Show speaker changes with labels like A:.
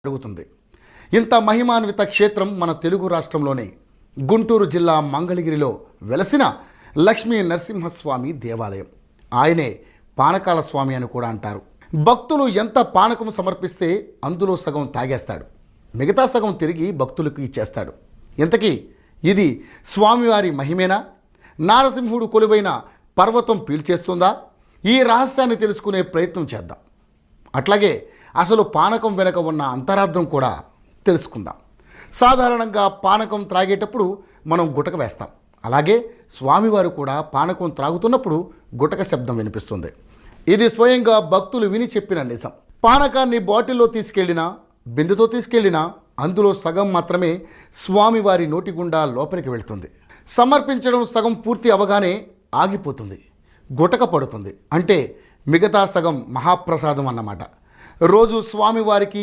A: జరుగుతుంది. ఇంత మహిమాన్విత క్షేత్రం మన తెలుగు రాష్ట్రంలోనే గుంటూరు జిల్లా మంగళగిరిలో వెలసిన లక్ష్మీ నరసింహస్వామి దేవాలయం. ఆయనే పానకాల స్వామి అని కూడా అంటారు. భక్తులు ఎంత పానకం సమర్పిస్తే అందులో సగం తాగేస్తాడు, మిగతా సగం తిరిగి భక్తులకు ఇచ్చేస్తాడు. ఇంతకీ ఇది స్వామివారి మహిమేనా? నారసింహుడు కొలువైన పర్వతం పీల్చేస్తుందా? ఈ రహస్యాన్ని తెలుసుకునే ప్రయత్నం చేద్దాం. అట్లాగే అసలు పానకం వెనుక ఉన్న అంతరార్థం కూడా తెలుసుకుందాం. సాధారణంగా పానకం త్రాగేటప్పుడు మనం గుటక వేస్తాం. అలాగే స్వామివారు కూడా పానకం త్రాగుతున్నప్పుడు గుటక శబ్దం వినిపిస్తుంది. ఇది స్వయంగా భక్తులు విని చెప్పిన నిజం. పానకాన్ని బాటిల్లో తీసుకెళ్ళినా, బిందెతో తీసుకెళ్ళినా అందులో సగం మాత్రమే స్వామివారి నోటి గుండా లోపలికి వెళ్తుంది. సమర్పించడం సగం పూర్తి అవగానే ఆగిపోతుంది, గుటక పడుతుంది. అంటే మిగతా సగం మహాప్రసాదం అన్నమాట. రోజు స్వామివారికి